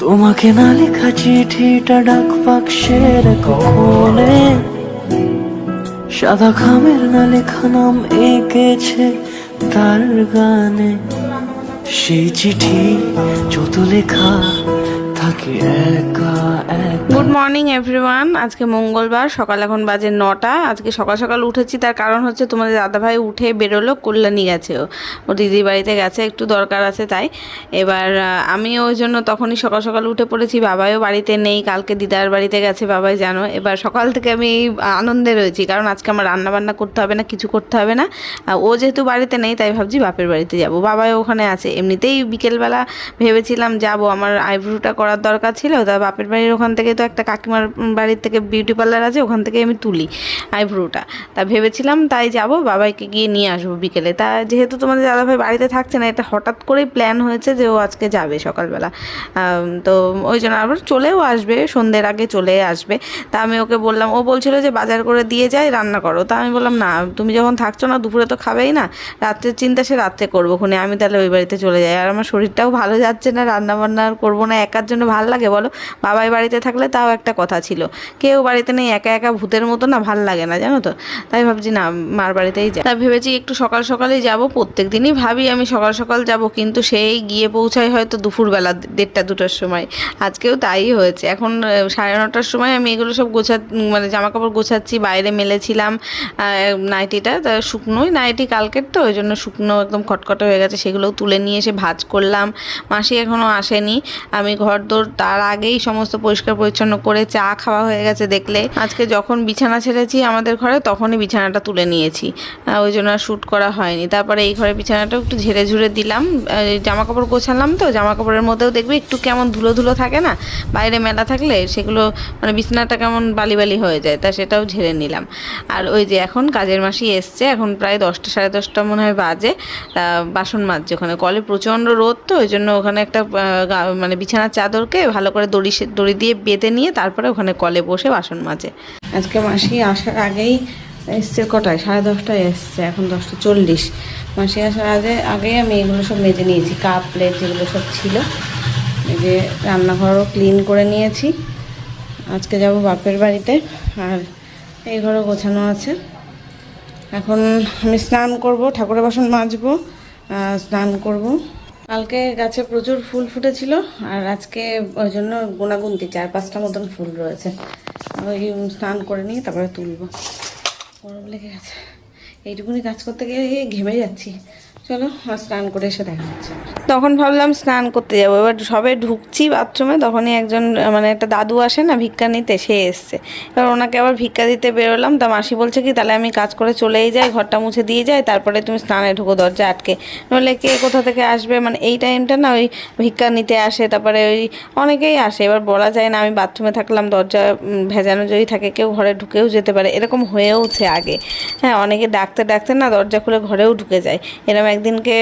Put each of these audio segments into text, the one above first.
তোমাকে না লেখা চিঠিটা ডাক বাক্সের কোণে, সাদা খামের না লেখা নাম এঁকেছে তার গানে। সেই চিঠি যত লেখা থাকে একা একা। Good morning everyone. আজকে মঙ্গলবার, সকাল এখন বাজে 9টা। আজকে সকাল সকাল উঠেছি, তার কারণ হচ্ছে তোমাদের দাদাভাই উঠে বেরোলো, কল্যাণী গেছে, ও দিদির বাড়িতে গেছে, একটু দরকার আছে তাই। এবার আমি ওই জন্য তখনই সকাল সকাল উঠে পড়েছি। বাবাইও বাড়িতে নেই, কালকে দিদার বাড়িতে গেছে বাবাই জানো। এবার সকাল থেকে আমি আনন্দে রয়েছি, কারণ আজকে আমার রান্না বান্না করতে হবে না, কিছু করতে হবে না। ও যেহেতু বাড়িতে নেই তাই ভাবছি বাপের বাড়িতে যাব, বাবাই ওখানে আছে। এমনিতেই বিকেলবেলা ভেবেছিলাম যাব, আমার আইব্রোটা করার দরকার ছিল, তা বাপের বাড়ির ওখান থেকে তো একটা কাকিমার বাড়ির থেকে বিউটি পার্লার আছে, ওখান থেকে আমি তুলি আইব্রোটা। তা ভেবেছিলাম তাই যাব, বাবাইকে গিয়ে নিয়ে আসবো বিকেলে। তা যেহেতু তোমাদের দাদাভাই বাড়িতে থাকছে না, এটা হঠাৎ করেই প্ল্যান হয়েছে যে ও আজকে যাবে সকালবেলা। তো ওই জন্য আবার চলেও আসবে, সন্ধ্যের আগে চলে আসবে। তা আমি ওকে বললাম, ও বলছিল যে বাজার করে দিয়ে যাই, রান্না করো। তা আমি বললাম না, তুমি যখন থাকছো না, দুপুরে তো খাবেই না, রাত্রের চিন্তা সে রাত্রে করবো খুনে, আমি তাহলে ওই বাড়িতে চলে যাই। আর আমার শরীরটাও ভালো যাচ্ছে না, রান্না বান্না আর করবো না, একার জন্য ভাল লাগে বলো? বাবাই বাড়িতে থাকলে তাও একটা কথা ছিল, কেউ বাড়িতে নেই, একা একা ভূতের মতো না, ভাল লাগে না জানো তো। তাই ভাবছি না, মার বাড়িতেই যাই। তাই ভেবেছি একটু সকাল সকালেই যাব। প্রত্যেক দিনই ভাবি আমি সকাল সকাল যাব, কিন্তু সেই গিয়ে পৌঁছাই হয়তো দুপুরবেলা 1:30-2টার সময়। আজকেও তাই হয়েছে। এখন 9:30টার সময় আমি এগুলো সব মানে জামা কাপড় গোছাচ্ছি, বাইরে মেলেছিলাম নাইটিটা, তা শুকনোই নাইটি কালকের, তো ওই জন্য শুকনো একদম খটখটে হয়ে গেছে, সেগুলোও তুলে নিয়ে এসে ভাঁজ করলাম। মাসি এখনও আসেনি, আমি ঘর দোর তার আগেই সমস্ত পরিষ্কার পরিচ্ছন্ন করে চা খাওয়া হয়ে গেছে দেখলে। আজকে যখন বিছানা ছেড়েছি আমাদের ঘরে, তখনই বিছানাটা তুলে নিয়েছি, ওই জন্য আর শ্যুট করা হয়নি। তারপরে এই ঘরে বিছানাটা একটু ঝেড়ে ঝুড়ে দিলাম, জামা কাপড় গোছালাম, তো জামা কাপড়ের মধ্যেও দেখবি একটু কেমন ধুলো ধুলো থাকে না, বাইরে মেলা থাকলে সেগুলো, মানে বিছানাটা কেমন বালি বালি হয়ে যায়, তা সেটাও ঝেড়ে নিলাম। আর ওই যে এখন কাজের মাসি এসছে, এখন প্রায় 10টা 10:30 মনে হয় বাজে। বাসন মাজছে ওখানে, কলে প্রচণ্ড রোদ, তো ওই জন্য ওখানে একটা মানে বিছানার চাদরকে ভালো করে দড়ি দিয়ে বেঁধে নিয়ে তারপরে ওখানে কলে বসে বাসন মাজে। আজকে মাসি আসার আগেই এসছে, কটায়? 10:30টায় এসছে, এখন 10:40। মাসি আসার আগেই আমি এগুলো সব মেজে নিয়েছি, কাপ প্লেট যেগুলো সব ছিল। এই যে রান্নাঘরও ক্লিন করে নিয়েছি, আজকে যাব বাপের বাড়িতে। আর এই ঘরও গোছানো আছে। এখন আমি স্নান করব, ঠাকুরের বাসন মাজবো, স্নান করব। কালকে গাছে প্রচুর ফুল ফুটেছিল, আর আজকে ওই জন্য গুনাগুনতি 4-5টা মতন ফুল রয়েছে। ওই স্নান করে নিয়ে তারপরে তুলবো। গরম লেগে গেছে, এইটুকুনি কাজ করতে গিয়ে ঘেমে যাচ্ছি। চলো স্নান করে এসে দেখা যাচ্ছে। তখন ভাবলাম স্নান করতে যাবো, এবার সবে ঢুকছি বাথরুমে, তখনই একজন মানে একটা দাদু আসে না ভিক্ষা নিতে, সে এসছে। এবার ওনাকে আবার ভিক্ষা দিতে বেরোলাম, তা মাসি বলছে কি তাহলে আমি কাজ করে চলেই যাই, ঘরটা মুছে দিয়ে যাই, তারপরে তুমি স্নানে ঢুকো দরজা আটকে, নইলে কে কোথা থেকে আসবে। মানে এই টাইমটা না ওই ভিক্ষা নিতে আসে, তারপরে ওই অনেকেই আসে, এবার বলা যায় না, আমি বাথরুমে থাকলাম, দরজা ভেজানো যদি থাকে, কেউ ঘরে ঢুকেও যেতে পারে, এরকম হয়েওছে আগে। হ্যাঁ, অনেকে ডাকতে ডাকতে না দরজা খুলে ঘরেও ঢুকে যায়। এরকম একদিনকে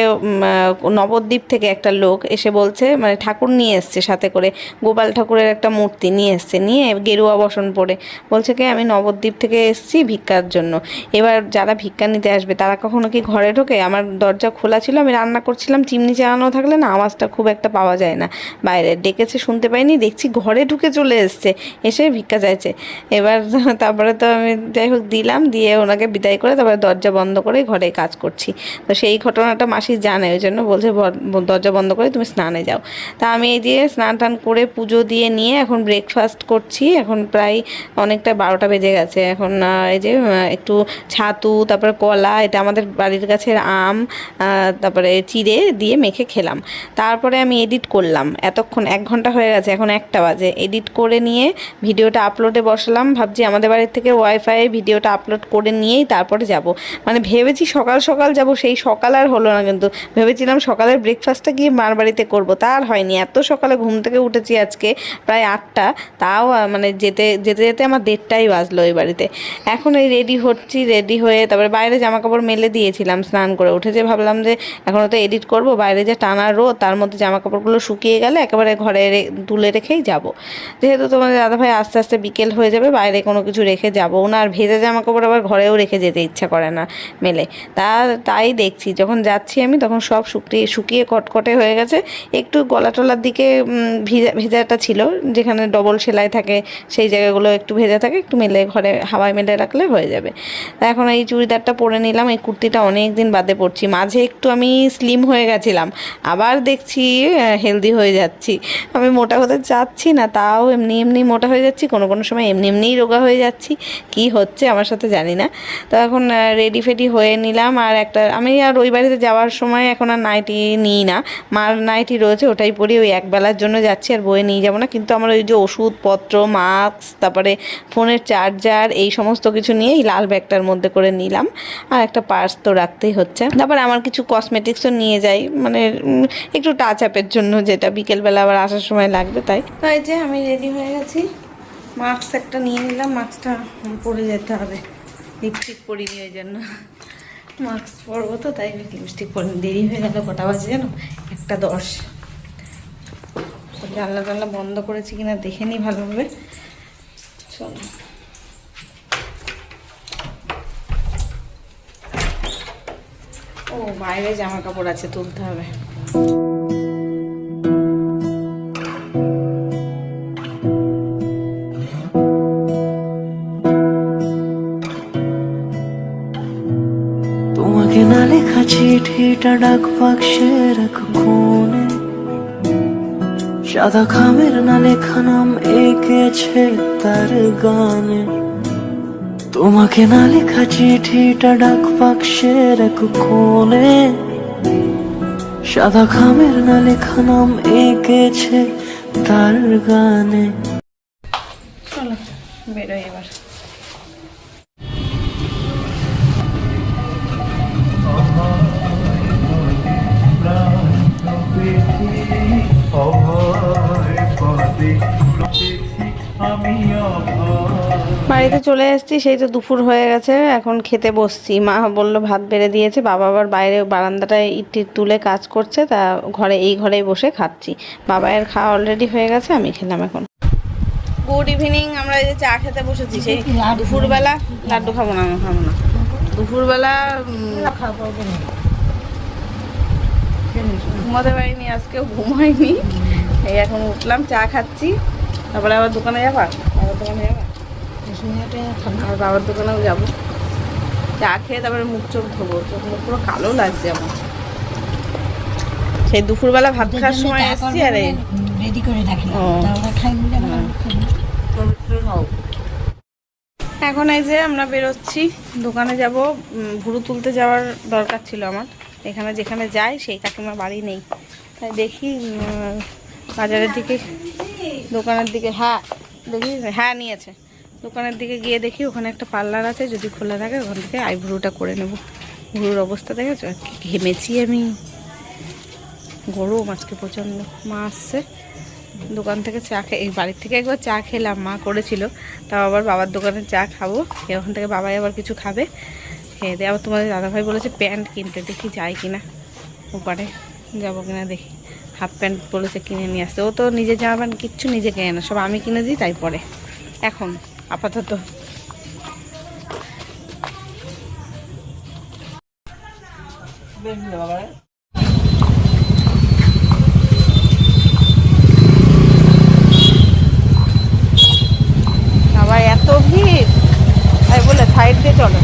নবদ্বীপ থেকে একটা লোক এসে বলছে, মানে ঠাকুর নিয়ে এসছে সাথে করে, গোপাল ঠাকুরের একটা মূর্তি নিয়ে এসছে, নিয়ে গেরুয়া বসন পরে বলছে কি আমি নবদ্বীপ থেকে এসছি ভিক্ষার জন্য। এবার যারা ভিক্ষা নিতে আসবে তারা কখনো কি ঘরে ঢোকে? আমার দরজা খোলা ছিল, আমি রান্না করছিলাম, চিমনি চালানো থাকলে না আওয়াজটা খুব একটা পাওয়া যায় না, বাইরে ডেকেছে শুনতে পাইনি, দেখছি ঘরে ঢুকে চলে এসছে, এসে ভিক্ষা চাইছে। এবার তারপরে তো আমি যাই হোক দিলাম, দিয়ে ওনাকে বিদায় করে তারপরে দরজা বন্ধ করে ঘরে কাজ করছি। তো সেই ঘটনাটা মাসি জানে, ওই জন্য বলছে দরজা বন্ধ করে তুমি স্নানে যাও। তা আমি এই দিয়ে স্নান টান করে পুজো দিয়ে নিয়ে এখন ব্রেকফাস্ট করছি। এখন প্রায় অনেকটা 12টা বেজে গেছে। এখন এই যে একটু ছাতু, তারপরে কলা, এটা আমাদের বাড়ির গাছের আম, তারপরে চিড়ে দিয়ে মেখে খেলাম। তারপরে আমি এডিট করলাম, এতক্ষণ 1 ঘন্টা হয়ে গেছে, এখন 1টা বাজে। এডিট করে নিয়ে ভিডিওটা আপলোডে বসালাম, ভাবছি আমাদের বাড়ির থেকে ওয়াইফাই ভিডিওটা আপলোড করে নিয়েই তারপরে যাব। মানে ভেবেছি সকাল সকাল যাব, সেই সকাল আর হলো না, কিন্তু ভেবেছিলাম সকালের ব্রেকফাস্টটা গিয়ে মার বাড়িতে করবো, তা আর হয়নি। এত সকালে ঘুম থেকে উঠেছি আজকে প্রায় 8টা, তাও মানে যেতে যেতে যেতে আমার 1:30টাই বাজলো এই বাড়িতে। এখন এই রেডি হচ্ছি, রেডি হয়ে তারপরে বাইরে জামা কাপড় মেলে দিয়েছিলাম, স্নান করে উঠেছে, ভাবলাম যে এখনও তো এডিট করব, বাইরে যে টানা রোদ, তার মধ্যে জামা কাপড়গুলো শুকিয়ে গেলে একেবারে ঘরে তুলে রেখেই যাব। যেহেতু তোমাদের দাদাভাই আস্তে আস্তে বিকেল হয়ে যাবে, বাইরে কোনো কিছু রেখে যাবো না, আর ভেজা জামা কাপড় আবার ঘরেও রেখে যেতে ইচ্ছা করে না মেলে। তাই দেখছি যখন যাচ্ছি আমি তখন সব শুকিয়ে কটকটে হয়ে গেছে। একটু গলা টলার দিকে ভেজাটা ছিল, যেখানে ডবল সেলাই থাকে সেই জায়গাগুলো একটু ভেজা থাকে, একটু মেলে ঘরে হাওয়ায় মেলে রাখলে হয়ে যাবে। এখন এই চুড়িদারটা পরে নিলাম। এই কুর্তিটা অনেক দিন বাদে পরছি। মাঝে একটু আমি স্লিম হয়ে গেছিলাম, আবার দেখছি হেলদি হয়ে যাচ্ছি। আমি মোটা হতে চাচ্ছি না, তাও এমনি এমনি মোটা হয়ে যাচ্ছি, কোনো কোনো সময় এমনি এমনিই রোগা হয়ে যাচ্ছি। কি হচ্ছে আমার সাথে জানি না। তো এখন রেডি ফেডি হয়ে নিলাম। আর আমি আর ওই বাড়িতে যাওয়ার সময় এখন আর নাইটি নিই না, মার নাইটি রয়েছে ওটাই পরি। ওই একবেলার জন্য যাচ্ছি, আর বয়ে নিয়ে যাবো না। কিন্তু আমার ওই যে ওষুধপত্র, মাস্ক, তারপরে ফোনের চার্জার, এই সমস্ত কিছু নিয়ে এই লাল ব্যাগটার মধ্যে করে নিলাম। আর একটা পার্স তো রাখতেই হচ্ছে। তারপরে আমার কিছু কসমেটিক্সও নিয়ে যাই, মানে একটু টাচ আপের জন্য, যেটা বিকেলবেলা আবার আসার সময় লাগবে। তাই যে আমি রেডি হয়ে গেছি। মাস্ক একটা নিয়ে নিলাম, মাস্কটা পরে যেতে হবে। লিপস্টিক পরিনি ওই জন্য, মাস্ক পরবো তো, তাই লিপস্টিক পরিনি। দেরি হয়ে গেল, কটা বাজে জানো? 1:10। জানলা টানলা বন্ধ করেছি কিনা দেখে নিই ভালোভাবে। চলো, ও বাইরে জামা কাপড় আছে, তুলতে হবে। তোমাকে না লেখা চিঠিটা ডাক বাক্সের এক কোণে, সাদা খামের না লেখা নাম এঁকেছে তার গানে। তোমাকে না লেখা চিঠিটা ডাক বাক্সের এক কোণে, সাদা খামের না লেখা নাম এঁকেছে তার গানে। চলো বেরোই এবার। বাড়িতে চলে এসেছি, সেই তো দুপুর হয়ে গেছে। এখন খেতে বসছি। মা বললো ভাত বেড়ে দিয়েছে, বাবা আবার বাইরে বারান্দাটায় ইট তুলে কাজ করছে, তা এই ঘরেই বসে খাচ্ছি। বাবায়ের খাওয়া অলরেডি হয়ে গেছে, আমি খেলাম এখন। Good evening. আমরা এই যে চা খেতে বসেছি। সেই দুপুরবেলা লাড্ডু খাবো না, দুপুরবেলা ঘুমাতে পারিনি, আজকেও ঘুমাইনি। এই এখন উঠলাম, চা খাচ্ছি। তারপরে আবার দোকানে যাবা? আর বাবার দোকানেও যাবো। চা খেয়ে তারপরে মুখ চোখ ধোবো। চোখ মুখ পুরো কালো লাগছে আমার। সেই দুপুরবেলা ভাত খাওয়ার সময় এসছি। আর রেডি করে এখন এই যে আমরা বেরোচ্ছি, দোকানে যাব। ভুরু তুলতে যাওয়ার দরকার ছিল আমার। এখানে যেখানে যাই সেই কাকিমার বাড়ি নেই, তাই দেখি বাজারের দিকে, দোকানের দিকে। হ্যাঁ দেখি, হ্যাঁ নিয়েছে। দোকানের দিকে গিয়ে দেখি ওখানে একটা পার্লার আছে, যদি খোলা থাকে ওখান থেকে আইব্রোটা করে নেব। ভুরুর অবস্থা দেখেছো, ঘেমেছি আমি। গরম আজকে প্রচণ্ড। মা আসছে দোকান থেকে চা খেয়ে, এই বাড়ির থেকে একবার চা খেলাম, মা করেছিল। তাও আবার বাবার দোকানে চা খাবো। ওখান থেকে বাবাই আবার কিছু খাবে, খেয়ে দিয়ে আবার তোমাদের দাদাভাই বলেছে প্যান্ট কিনতে, দেখি যাই কিনা, ওপারে যাবো কিনা দেখি। হাফ প্যান্ট বলেছে কিনে নিয়ে আসতে। ও তো নিজে জামা প্যান্ট কিচ্ছু নিজে কেনে না, সব আমি কিনে দিই, তাই পরে এখন আপাতত। আবার এত ভিড়, তাই বলে সাইড দিয়ে চলো।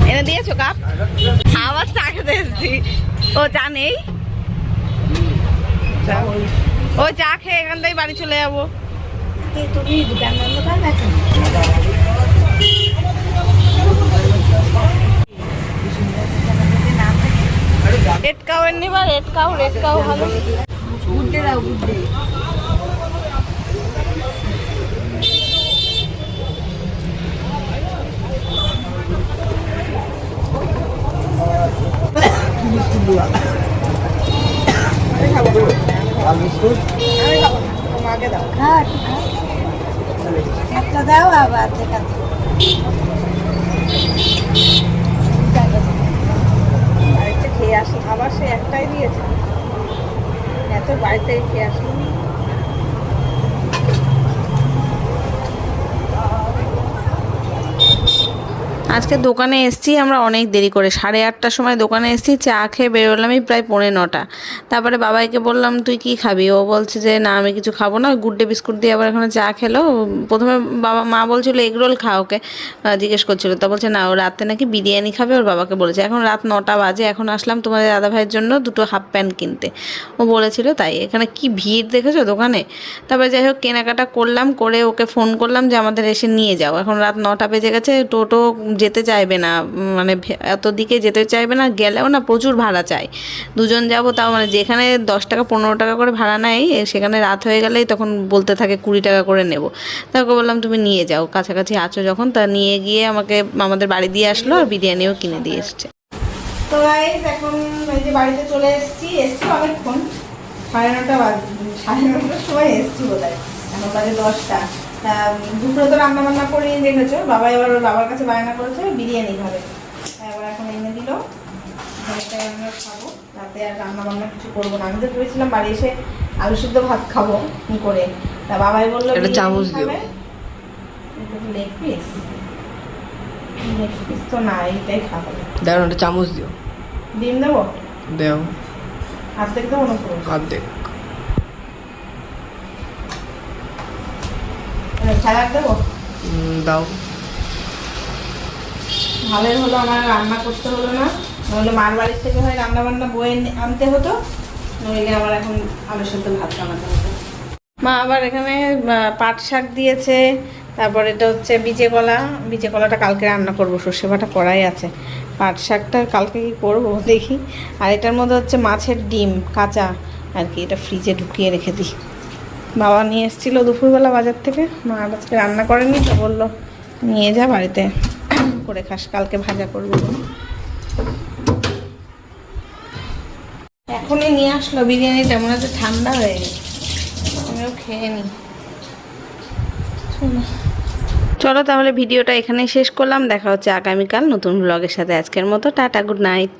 এনে দিয়েছো কাপ? আবার চা খেতে এসেছি। ও চা নেই, ও চা খেয়ে এখান থেকে বাড়ি চলে যাবো। রেড কাউ এর নিবা? রেড কাউ ভালো। একটা দাও আবার দেখা আরেকটা খেয়ে আসি, আবার সে একটাই দিয়েছে, এত বাড়িতে খেয়ে আসি। আজকে দোকানে এসেছি আমরা অনেক দেরি করে, 8:30টার সময় দোকানে এসেছি, চা খেয়ে বেরোলামই প্রায় 8:45। তারপরে বাবাইকে বললাম তুই কি খাবি, ও বলছে যে না আমি কিছু খাবো না, গুড ডে বিস্কুট দিয়ে আবার এখানে চা খেলো। প্রথমে মা বলছিল এগরোল খাও, ওকে জিজ্ঞেস করছিল, তা বলছে না ও রাতে নাকি বিরিয়ানি খাবে, ওর বাবাকে বলেছে। এখন রাত 9টা বাজে, এখন আসলাম তোমাদের দাদা ভাইয়ের জন্য 2টো হাফ প্যান্ট কিনতে, ও বলেছিল তাই। এখানে কি ভিড় দেখেছো দোকানে। তারপরে যাই হোক কেনাকাটা করলাম, করে ওকে ফোন করলাম যে আমাদের এসে নিয়ে যাও। এখন রাত 9টা বেজে গেছে, টোটো যেতে চাইবে না, মানে এত দিকে যেতে চাইবে না, গেলেও না প্রচুর ভাড়া চাই। দুজন যাব তাও, মানে যেখানে 10 টাকা 15 টাকা করে ভাড়া নেয়, সেখানে রাত হয়ে গেলেই তখন বলতে থাকে 20 টাকা করে নেব। তাকে বললাম তুমি নিয়ে যাও, কাছাকাছি আছো যখন। তা নিয়ে গিয়ে আমাদের বাড়ি দিয়ে আসলো, আর বিরিয়ানিও কিনে দিয়ে এসছে। তো গাইস এখন এই যে বাড়িতে চলে এসেছি অনেকক্ষণ, 9:30 বাজে, 9:30টার সময় এসেছি বোধহয়, এখন বাজে 10টা। দুপুরে তো রান্না বান্না করে রেখেছো, বাবা এবার ওর বাবার কাছে বায়না করেছে বিরিয়ানি খাবে, এবার এখন এনে দিল, আমরা খাবো। রাতে আর রান্না বান্না কিছু করবো না, আমি তো ভেবেছিলাম বাড়ি এসে আলু সিদ্ধ ভাত খাবো কি করে, তা বাবাই বললো চামচ দেবে। লেগ পিস তো না, এইটাই খাবো, দেখো একটা চামচ দিও। ডিম দেবো, দেও অর্ধেক দেবো না পুরো, অর্ধেক। স্যালাড দেবো, দাও। ভালোই হলো আমার রান্না করতে হলো না, নইলে মার বাড়ির থেকে হয় রান্না বান্না বয়ে আনতে হতো, নইলে আমার এখন আলুর সাথে ভাত বানাতে হতো। মা আবার এখানে পাট শাক দিয়েছে, তারপর এটা হচ্ছে বিচে কলাটা কালকে রান্না করবো, সর্ষে বাটা কড়াই আছে। পাট শাকটা কালকে কি করবো দেখি। আর এটার মধ্যে হচ্ছে মাছের ডিম কাঁচা আর কি, এটা ফ্রিজে ঢুকিয়ে রেখে দিই। বাবা নিয়ে এসেছিলো দুপুরবেলা বাজার থেকে, মা আজকে রান্না করেনি, তো বললো নিয়ে যা বাড়িতে করে খাস, কালকে ভাজা করবো। এখনই নিয়ে আসলো বিরিয়ানিটা, মনে হচ্ছে ঠান্ডা হয়ে গেছে, আমিও খেয়ে নিই। চলো তাহলে ভিডিওটা এখানেই শেষ করলাম, দেখা হচ্ছে আগামীকাল নতুন ব্লগের সাথে। আজকের মতো টাটা, গুড নাইট।